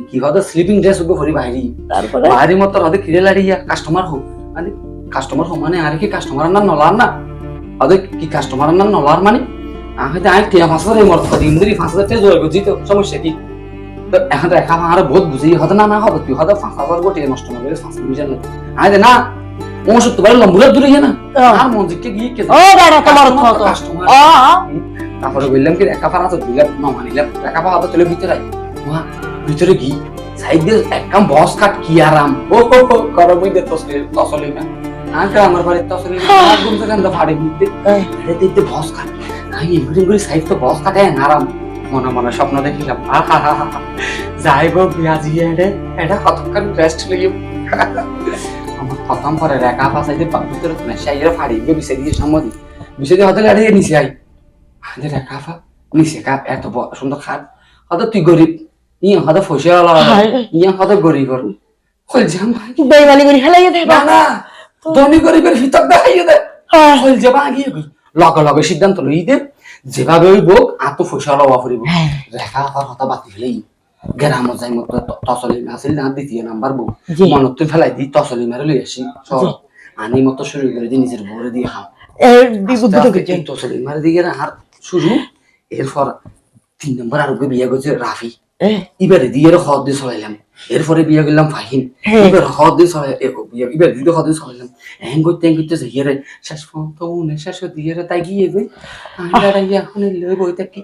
কি হদা স্লিপিং ড্রেস উপর ফরি বাইরে তারপরে বাইরে মত হদে কিরে লাড়িয়া কাস্টমার হো মানে কাস্টমার হো মানে আর কি কাস্টমার না নলার না হদে কি কাস্টমার না নলার মানে আমি তো আই টিয়া ফাসরে মর দিন ধরে ফাসরে তে জয় গজি তো সমস্যা কি তো এখন রেখা ফা আর বহুত বুঝি হদে না হদে তুই হদে ফাঁসাবার গোটে নষ্ট না করে ফাঁসি বুঝান না আই দে না ওমসব তো বলে লম্বুরা দূরে না আর মনজিকে গিয়ে কে ও দাঁড়া তোমার তো কাস্টমার ও তারপরে বললাম কি রেখা ফারা তো দিলাম না মানিলাম রেখা ফারা তো তুলে ভিতরে মা ভিতরে কি সাইড দিয়ে একদম বস কাট কি আরাম ও করো বই দে তসলি না আঙ্কা আমার বাড়ি তসলি না ঘুম থেকে না ফাড়ি দিতে আরে দিতে বস কাট আমি এগুলি এগুলি সাইড তো বস কাটে আরাম মনে মনে স্বপ্ন দেখিলাম যাইব বিয়াজি এটা কতক্ষণ রেস্ট লইব আমার খতম করে রেখা ফাসাইতে ভিতরে নেশাইয়ের ফাড়ি বিছে দিয়ে সামনে বিছে দিয়ে হতে লাড়িয়ে নিছে আই আমাদের রেখাফা নিচে কাপ এত সুন্দর খাট হয়তো তুই গরিব ইয়ে হয়তো ফসে ইয়ে হয়তো গরিব হল যাম বেইমানি করে ফেলাইয়া দে না ধনী গরিবের ভিতর দেখাইয়ে দে হল যাবা আগিয়ে লগে লগে সিদ্ধান্ত লই দে যেভাবে ওই বোক আতো ফসে লওয়া ফুরিব রেখাফার হতা বাতি ফেলেই গ্রাম যাই মতো তসলি আসিল না দ্বিতীয় নাম্বার বউ মনত তুই ফেলাই দি তসলি মারে লই আসি আনি মতো শুরু করে দি নিজের বউরে দিয়ে খাও তসলি মারে দিয়ে আর শুরু এরপর 3 নম্বর আর বিয়ে করছে রাফি এবারে দিয়ে হদ দিয়ে চলাইলাম এরপরে বিয়ে করলাম ফাহিম এবার হদ দিয়ে চলাই এবার দিয়ে হদ দিয়ে চলাইলাম হ্যাং করতে হিয়ারে শেষ পর্যন্ত শেষ দিয়ে তাই গিয়ে গই এখন লই বইতে কি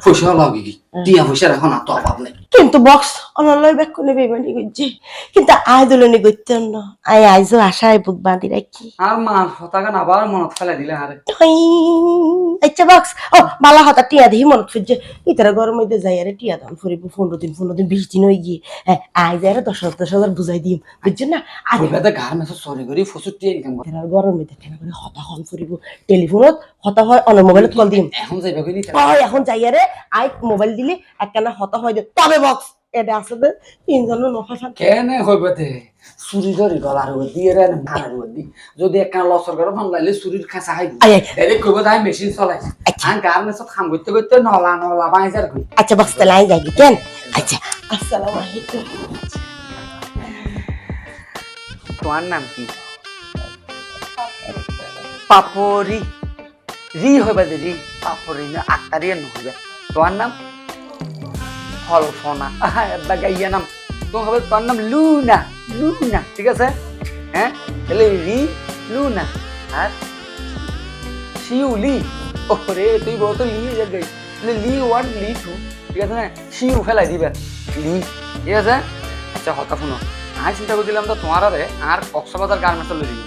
পয়সা লাগে কি টিয়া পয়সা এখন আর তো অভাব নাই কিন্তু বক্স অনলয় ব্যাক করে বেইমানি করছে কিন্তু আই দলনি করতেন না আই আইজো আশায় বুক বাঁধি রাখি আর মার হতাগান আবার মনত ফেলাই দিলে আরে আচ্ছা বক্স ও বালা হতা টিয়া দিই মনত ফিরছে ইতারা গরম হইতে যাই আরে টিয়া দাম ফুরিব 15 দিন 20 দিন হয়ে গিয়ে আই যাই 10,000 বুঝাই দিম বুঝছেন না আর এবারে ঘর মেসে সরি করি ফসুটি ইনকাম করে গরম হইতে কেন করে হতা হন ফুরিব টেলিফোনত হতা হয় অন মোবাইলত কল দিম এখন যাইবা কইনি এখন যাই আরে আই মোবাইল দিলে একখানা হতা হয় তবে বক্স এটা আসলে তিনজনের নফা কেন হইবে তে চুরি ধরি গলার দিয়ে রে মারার দি যদি একটা লসর করে ফোন লাইলে চুরির খাসা হাই এলে কইব তাই মেশিন চলাই আন কার মেস খাম করতে করতে নলা বাইজার কই আচ্ছা বক্স তাহলে আই যাই কেন আচ্ছা আসসালামু আলাইকুম তোমার নাম কি পাপরি রি হইবে রি পাপরি না আক্তারি নহইবে তোমার নাম কল্পনা বাগাইয়া নাম তো হবে তোর নাম লুনা লুনা ঠিক আছে হ্যাঁ তাহলে রি লুনা আর শিউলি ওরে তুই বলতো লি যাই তাহলে লি 1 লি 2 ঠিক আছে না শিউ ফেলাই দিবে লি ঠিক আছে আচ্ছা হতা শুনো আমি চিন্তা করছিলাম তো তোমার আর কক্সবাজার গার্মেন্টস লই দিই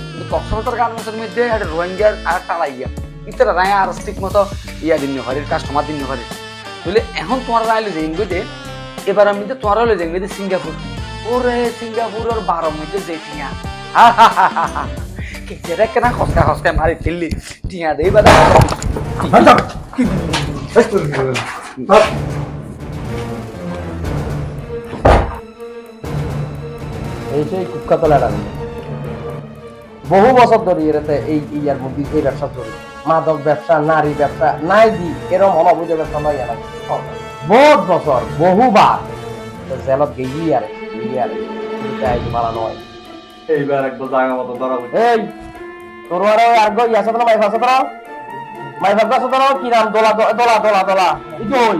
কিন্তু কক্সবাজার গার্মেন্টসের মধ্যে একটা রোহিঙ্গার আর টালাইয়া ইতরা রায় আর ঠিক মতো ইয়া দিন হরির কাস্টমার দিন হরির বলে এখন তোমার রাইলে যাইন গইতে এবার আমি তো তোমার রাইলে যাইন গইতে সিঙ্গাপুর ওরে সিঙ্গাপুরের 12 মিনিটে যেটিয়া কে যেটা কেনা খসকা মারি ফেললি টিয়া দেই বাদা এই সেই কুকাতলাটা বহু বছর ধরে এরাতে এই ইয়ার মধ্যে এই ব্যবসা ধরে মাদক ব্যবসা নারী ব্যবসা নাই দি এরম অনাবুঝ ব্যবসা নয় এরা বহুত বছর বহুবার জেলত গেই আরে মারা নয় এইবার একদম জায়গা মতো ধরা এই তোর আর গো ইয়াসা তো মাই ফাসা তো মাই ফাসা তো কি নাম দোলা দোলা দোলা দোলা ইতো হই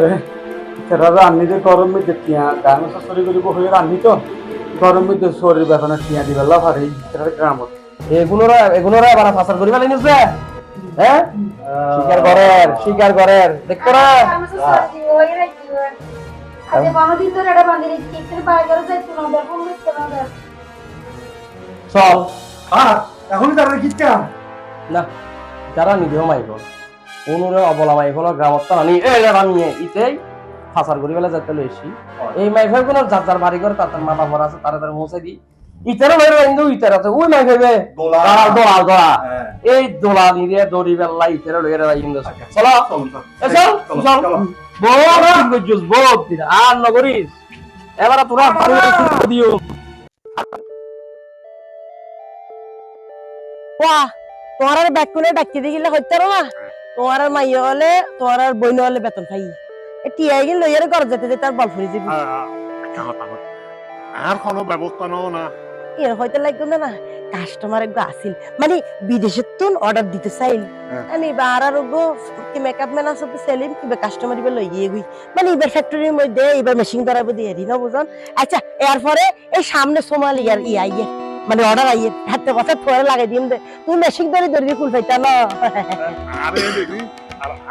রে রাজা আন্নি যে গরম মধ্যে টিয়া গান সরি করিব হয়ে রান্নি তো গরম মধ্যে শরীর বেতনে টিয়া দিবেলা ভারি গ্রামত এগুলোরা আবার ফাসার করি ফেলে নিছে হ্যাঁ শিকার করের দেখতো না চল এখন তারা কি কাম না যারা নিদেও মাইফল অনুরে অবলা মাইফল গ্রামত আনি নিয়ে ইতেই ফাসার করি ফেলে যাতে লইছি এই মাইফল কোন যার বাড়ি করে তার মাথা ভরা আছে তারা তার মৌসাই দি ইতারও বাইরে কিন্তু ইতার আছে ওই মাই খাইবে দোলা এই দোলা নিয়ে দড়ি বেল্লা ইতার লইরা কিন্তু চলো চল বহুত দিন আর নগরিস এবার তোরা দিও বাহ তোমার আর ব্যাক করে ডাকিয়ে দিয়ে গেলে হইতে পারো না তোমার আর মাইয়া হলে তোমার আর বইন হলে বেতন খাই টিয়া গেলে লইয়ারে ঘর যেতে যেতে আর বল ফুরি যাবি আর কোনো ব্যবস্থা নাও না এর হইতে লাগবে না কাস্টমার গো আসিল মানে বিদেশের তো অর্ডার দিতে চাইল আমি বারার গো কি মেকআপ ম্যান আছে তো সেলিম কি কাস্টমার ইবে লই গিয়ে গই মানে ইবার ফ্যাক্টরির মধ্যে ইবার মেশিন ধরাবো দিয়ে দিন বুঝন আচ্ছা এরপরে এই সামনে সোমালিয়ার আইয়ে মানে অর্ডার আইয়ে হাতে কথা থরে লাগাই দিম দে তুমি মেশিন ধরে ধরে ফুল পাইতা না আরে দেখি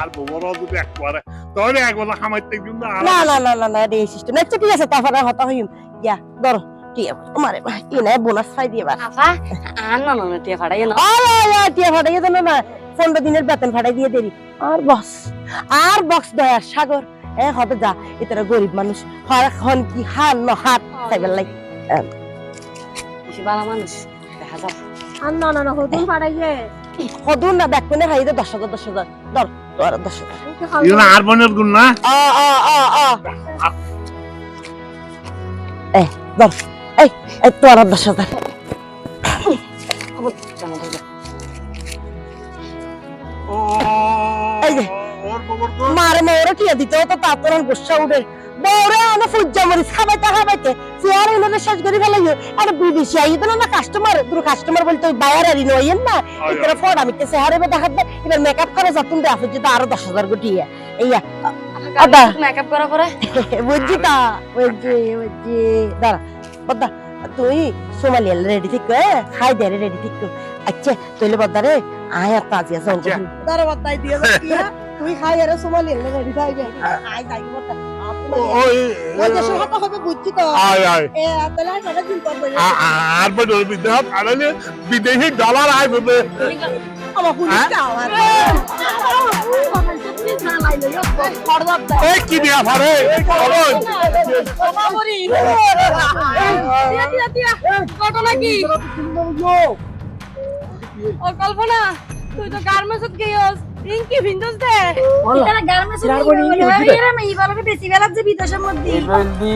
আর বড় যদি একবারে তাহলে একবার খামাইতে দিন না না না না না না এই সিস্টেম আচ্ছা ঠিক আছে তারপরে হতা হইম ইয়া ধরো টিয়া আমারে ইনা বোনাস পাই দিবা আফা আন না না টিয়া ফাড়াই না টিয়া ফাটাই দেন না 15 দিনের বেতন ফাটাই দিয়ে দেরি আর বক্স দয়া সাগর হবে যা এতরা গরিব মানুষ এখন কি হান ন হাত চাইবার লাই বেশি ভালো মানুষ দেখা যাও আর না না না হদুন ফাড়াইয়ে হদুন না ব্যাক কোনে খাই দে 10,000 ধর তোর 10,000 ইনা আর বনের গুণ না ধর এই তোর 10,000 এই যে মারে মোরে টিয়া দিতে তো তাতর গুসা উঠে বড়ে আনা ফুজ্জা মরিস খাবাইতে চেয়ার এনে শেষ করে ফেলাইও আরে বিদেশি আইতো না কাস্টমার দুটো কাস্টমার বলতে বাইরে নইয়েন না এতরা ফড আমি কে চেহারে দেখাত এবার মেকআপ করে যাতুন দে আছে যে আরো 10,000 গটিয়া এইয়া আদা মেকআপ করা পরে বুঝছি দাঁড়া বদ্দা তুই সোমালিয়াল রেডি ঠিক খাই দে রেডি ঠিক আচ্ছা তুইলে বদ্দা রে আয়া তাজিয়া সঙ্গ দাঁড়া বদ্দাই দিয়ে দিয়া তুই খাই আরে সোমালিয়াল রেডি থাই গে আই যাই বদ্দা ওই দেশের হাতে হবে বুঝছি তো আয় আয় এ তাহলে আর কথা দিন করবে আর বনের বিদেশ আরে বিদেশি ডলার আয় বলে আমার পুলিশটা আমার এই কি দিয়া পারে এই কলন ঘটনা কি ও কল্পনা তুই তো গার্মেন্টসত গিয়েস রিঙ্কি ভিন্দস দে এটা গার্মেন্টস এরা মেই ভালো বেশি বেলা যে বিদেশের মধ্যে জলদি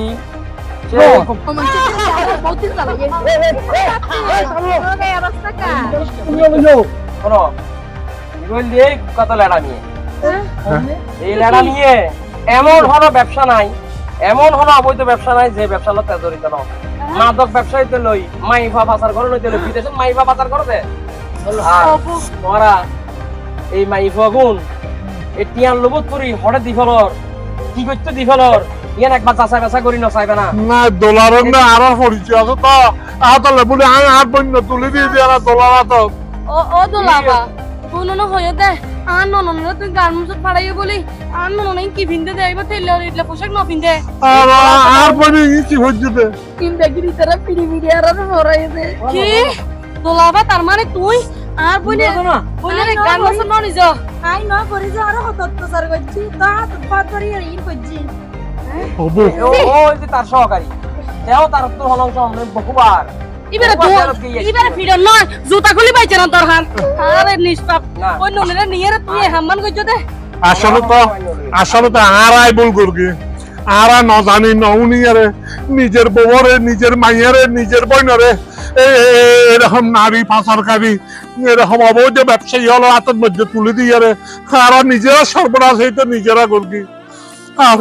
এই লেড়া নিয়ে এমন হলো ব্যবসা নাই এমন হলো অবৈধ ব্যবসা নাই যে ব্যবসা লোক জড়িত ন মাদক ব্যবসায়ীতে লই মাইফা পাচার করে লইতে লই বিদেশে মাইফা পাচার করে দে আর তোরা এই মাইফা গুণ এই টিয়ান লবত করি হঠাৎ দিফলর কি করতে দিফলর ইয়ান একবার চাচা বেচা করি না চাইবে না না ডলারের না আর পরিচয় আছে তো আতালে বলে আমি আর বন্য তুলে দিয়ে দিয়া না ডলার তো ও দোলাবা কোননো হয়ে দে আর ননন তুই গার্মেন্টসত ফাড়াইয়ে বলি আর ননন কি ভিন্দে দে এবার তেল ইটলা পোশাক না ভিন্দে আর বনে কি হচ্ছে তিন ব্যাগের ভিতরে পিড়ি পিড়ি আর ভরাই দে কি দোলাবা তার মানে তুই আর বলে বলে গার্মেন্টসত ন নিজ আই না করি যে আর হত প্রচার করছি তা পাত করি আর ইন করছি ওই যে তার সহকারী তেও তার তো হলংশ আমরা বহুবার ইবারে ফিরন নয় জুতা খুলি পাইছে না তোর হাত আরে নিষ্পাপ ওই ননেরে নিয়ে রে তুই হাম্মান কইছ দে আসলে তো আর আই বল করগে আর ন জানি নউনি আরে নিজের বউরে নিজের মাইয়ারে নিজের বইনরে এরকম নারী পাচারকারী এরকম অবৈধ ব্যবসায়ী হলো হাতের মধ্যে তুলে দিয়ে রে আর নিজেরা সর্বনাশ হইতে নিজেরা করবি আর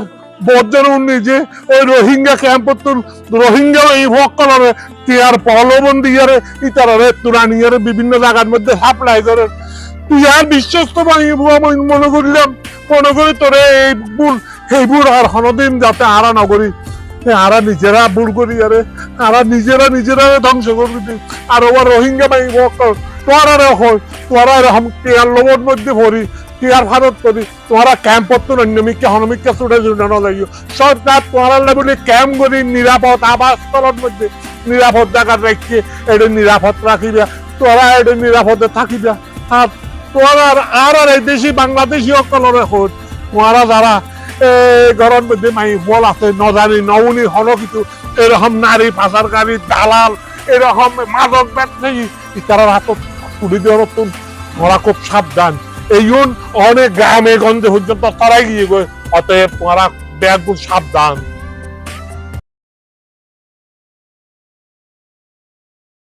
বজ্জন নিজে ওই রোহিঙ্গা ক্যাম্প রোহিঙ্গা এই ভোগ করে টিয়ার প্রলোভন দিয়ে রে ইতারে তুরা নিয়ে বিভিন্ন জায়গার মধ্যে সাপ্লাই করে তুই আর বিশ্বস্ত মনে করি তোরে এই বুড় আর হনদিন যাতে আরা নগরী আরা নিজেরা বুড় করি আরে আরা নিজেরা ধ্বংস করবি আর ওর রোহিঙ্গা মাই ভোগ কর তোরা হয় তোরা এরকম টিয়ার লোভের মধ্যে ভরি টিয়ার ভারত করি তোরা ক্যাম্প করতো অন্যমিককে হনমিককে ছুটে জুড়ানো লাগিও সরকার তোরা বলে ক্যাম্প করি নিরাপদ আবাসস্থলের মধ্যে নিরাপদ জায়গা রাখছে এটা নিরাপদ রাখিবা তোরা এটা নিরাপদে থাকিবা আর তোরা আর এই দেশি বাংলাদেশি সকলের হত তোরা যারা ঘরের মধ্যে মাই বল আছে নজানি নউনি হল কিছু এরকম নারী পাচারকারী দালাল এরকম মাদক ব্যবসায়ী তারা হাতত তুলে দেওয়ার তোরা খুব সাবধান এই অনেক গ্রামে গঞ্জে পর্যন্ত তারাই গিয়ে অতএব তোরা ব্যাগ সাবধান